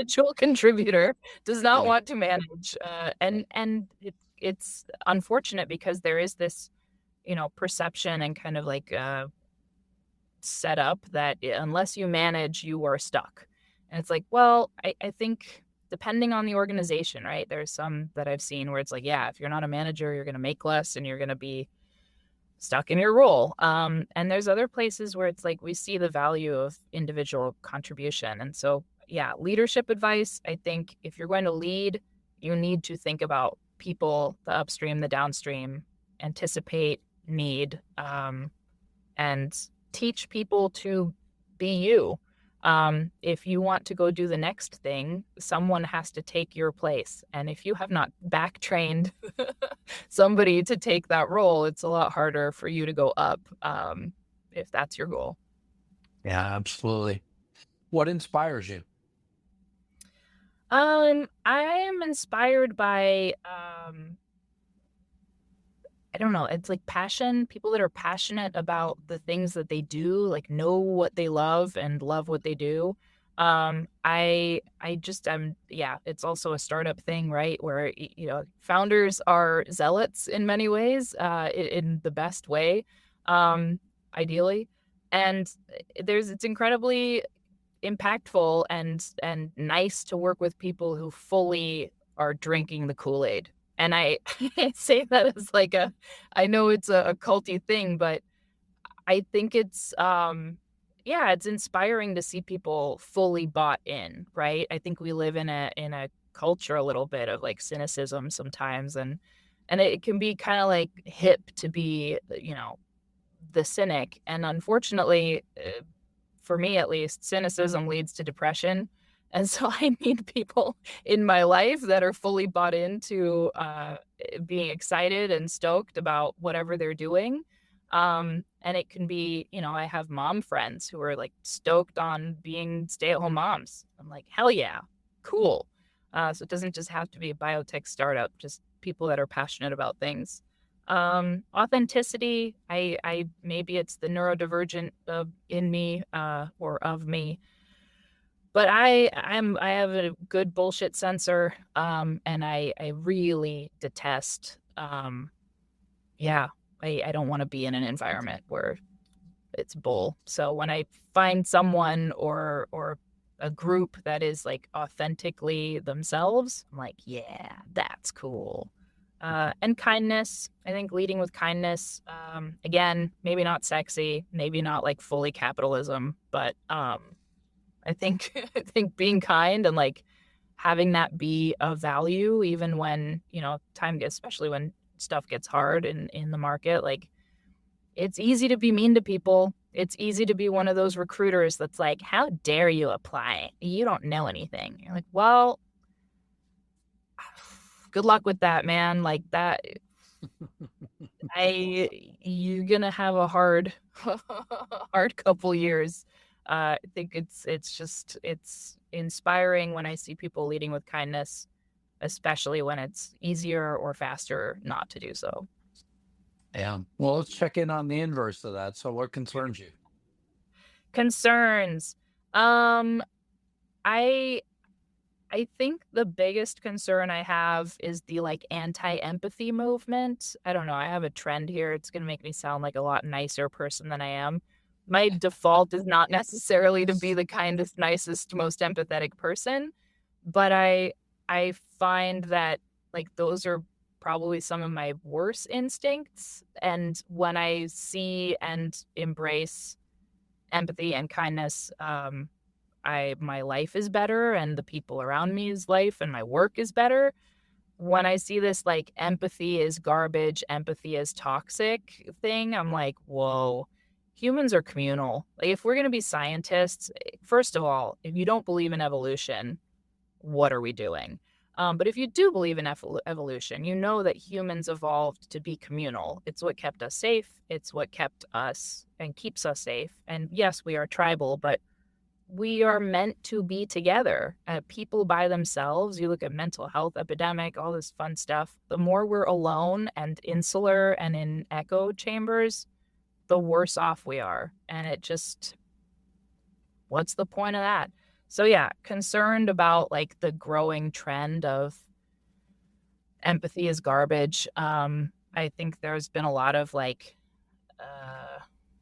individual contributor does not Yeah. want to manage. And it's unfortunate because there is this, perception and kind of like set up that unless you manage, you are stuck. And it's like, well, I think depending on the organization, right? There's some that I've seen where it's like, yeah, if you're not a manager, you're going to make less and you're going to be stuck in your role. And there's other places where it's like we see the value of individual contribution. And so, yeah, leadership advice. I think if you're going to lead, you need to think about people, the upstream, the downstream, anticipate need, and teach people to be you. If you want to go do the next thing, someone has to take your place. And if you have not back trained somebody to take that role, it's a lot harder for you to go up, if that's your goal. Yeah, absolutely. What inspires you? I am inspired by I don't know, it's like passion, people that are passionate about the things that they do, like know what they love and love what they do. I just yeah, it's also a startup thing, right? Where founders are zealots in many ways, in the best way, um, ideally. And it's incredibly impactful and nice to work with people who fully are drinking the Kool-Aid. And I say that as like I know it's a culty thing, but I think it's yeah, it's inspiring to see people fully bought in, right? I think we live in a culture a little bit of like cynicism sometimes, and it can be kind of like hip to be, the cynic. And unfortunately, for me at least, cynicism leads to depression. And so I need people in my life that are fully bought into being excited and stoked about whatever they're doing. And it can be, I have mom friends who are like stoked on being stay-at-home moms. I'm like, hell yeah, cool. So it doesn't just have to be a biotech startup, just people that are passionate about things. Authenticity, I maybe it's the neurodivergent in me, or of me, but I have a good bullshit sensor, and I really detest, yeah, I don't want to be in an environment where it's bull. So when I find someone or a group that is like authentically themselves, I'm like, yeah, that's cool. And kindness. I think leading with kindness. Again, maybe not sexy, maybe not like fully capitalism, but I think I think being kind and like having that be of value, even when time gets, especially when stuff gets hard in the market. Like it's easy to be mean to people. It's easy to be one of those recruiters that's like, "How dare you apply? You don't know anything." You're like, "Well, good luck with that, man." Like that I you're gonna have a hard hard couple years. I think it's inspiring when I see people leading with kindness, especially when it's easier or faster not to do so. Yeah. Well, let's check in on the inverse of that. So, what concerns you? Concerns. Um, I I think the biggest concern I have is the like anti-empathy movement. I don't know. I have a trend here. It's going to make me sound like a lot nicer person than I am. My default is not necessarily to be the kindest, nicest, most empathetic person, but I find that like those are probably some of my worst instincts. And when I see and embrace empathy and kindness, my life is better and the people around me's life and my work is better. When I see this like empathy is garbage, empathy is toxic thing, I'm like, whoa, humans are communal. Like if we're gonna be scientists, first of all, if you don't believe in evolution, what are we doing? But if you do believe in evolution, you know that humans evolved to be communal. It's what kept us safe. It's what kept us and keeps us safe. And yes, we are tribal, but we are meant to be together. People by themselves, you look at mental health epidemic, all this fun stuff. The more we're alone and insular and in echo chambers, the worse off we are. And it just, what's the point of that? So yeah, concerned about like the growing trend of empathy is garbage. I think there's been a lot of like,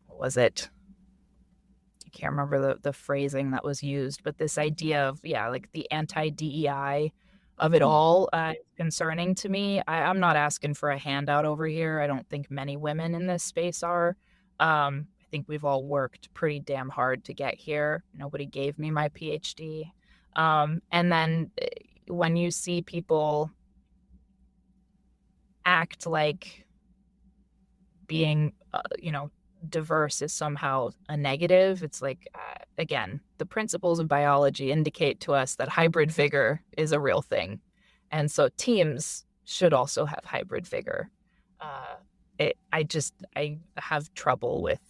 what was it? I can't remember the phrasing that was used, but this idea of, yeah, like the anti DEI of it all concerning to me. I'm not asking for a handout over here. I don't think many women in this space are. I think we've all worked pretty damn hard to get here. Nobody gave me my PhD. And then when you see people act like being, diverse is somehow a negative. It's like, again, the principles of biology indicate to us that hybrid vigor is a real thing. And so teams should also have hybrid vigor. Uh, I have trouble with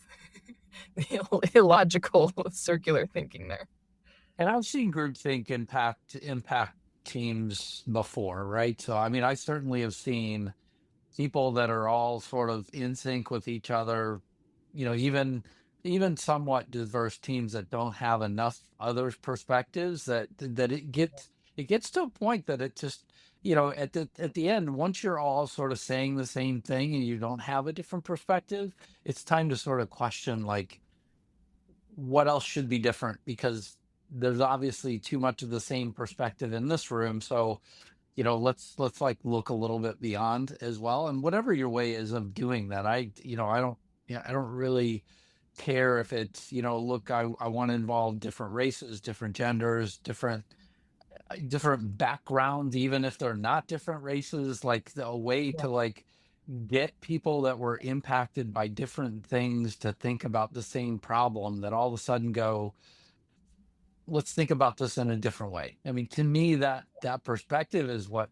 the illogical circular thinking there. And I've seen groupthink impact teams before, right? So I mean, I certainly have seen people that are all sort of in sync with each other, even somewhat diverse teams that don't have enough other perspectives, that it gets to a point that it just, at the end, once you're all sort of saying the same thing and you don't have a different perspective, it's time to sort of question, like, what else should be different, because there's obviously too much of the same perspective in this room. So let's like look a little bit beyond as well, and whatever your way is of doing that, I don't really care if it's, look, I want to involve different races, different genders, different backgrounds, even if they're not different races, like a way Yeah. to like get people that were impacted by different things to think about the same problem, that all of a sudden go, let's think about this in a different way. I mean, to me, that perspective is what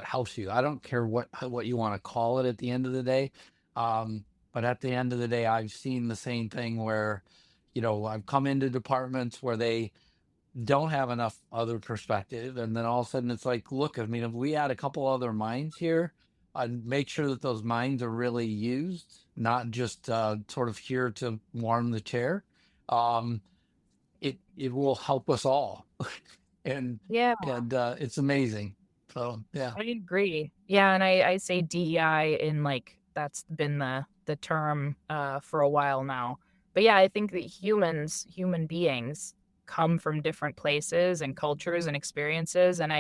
helps you. I don't care what you want to call it at the end of the day. But at the end of the day, I've seen the same thing where, I've come into departments where they don't have enough other perspective, and then all of a sudden it's like, look, I mean, if we add a couple other minds here, and make sure that those minds are really used, not just sort of here to warm the chair. Um, it will help us all, and Yeah. it's amazing. So yeah. I agree. Yeah, and I say DEI in like that's been the term for a while now. But yeah, I think that human beings come from different places and cultures and experiences, and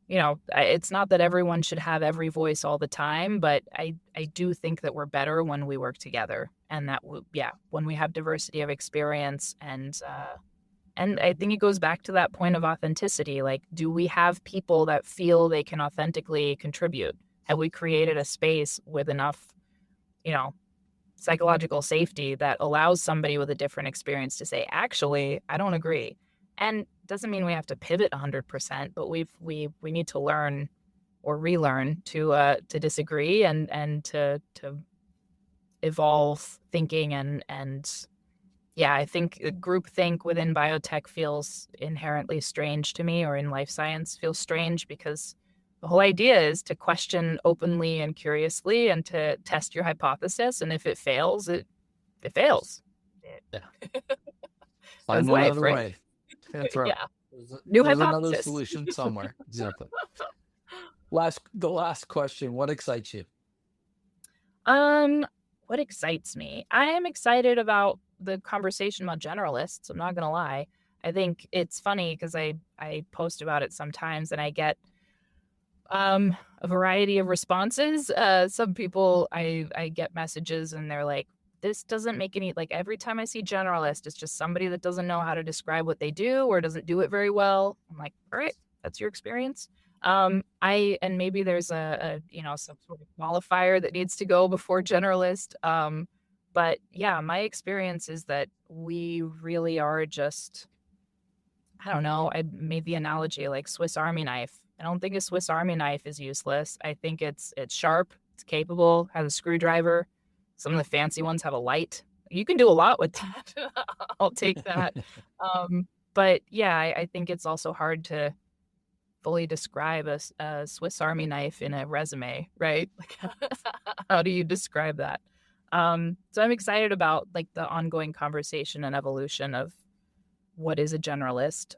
it's not that everyone should have every voice all the time, but I do think that we're better when we work together, and yeah, when we have diversity of experience. And I think it goes back to that point of authenticity. Like, do we have people that feel they can authentically contribute? Have we created a space with enough, you know, psychological safety that allows somebody with a different experience to say, actually, I don't agree? And doesn't mean we have to pivot 100%, but we need to learn or relearn to disagree and to evolve thinking and yeah, I think groupthink within biotech feels inherently strange to me, or in life science feels strange because the whole idea is to question openly and curiously and to test your hypothesis. And if it fails, it fails. Yeah, That's find life, another right? way. That's right. Yeah. there's, New there's another hypothesis. solution somewhere. Exactly. The last question: what excites you? Um, what excites me? I am excited about the conversation about generalists. I'm not gonna lie. I think it's funny because I post about it sometimes and I get a variety of responses. Some people I get messages and they're like, this doesn't make any, like, every time I see generalist, it's just somebody that doesn't know how to describe what they do or doesn't do it very well. I'm like, all right, that's your experience. I and maybe there's some sort of qualifier that needs to go before generalist. But yeah, my experience is that we really are just, I don't know, I made the analogy like Swiss Army knife. I don't think a Swiss Army knife is useless. I think it's sharp, it's capable, has a screwdriver. Some of the fancy ones have a light. You can do a lot with that. I'll take that. But yeah, I think it's also hard to fully describe a Swiss Army knife in a resume, right? Like, how do you describe that? So I'm excited about like the ongoing conversation and evolution of what is a generalist.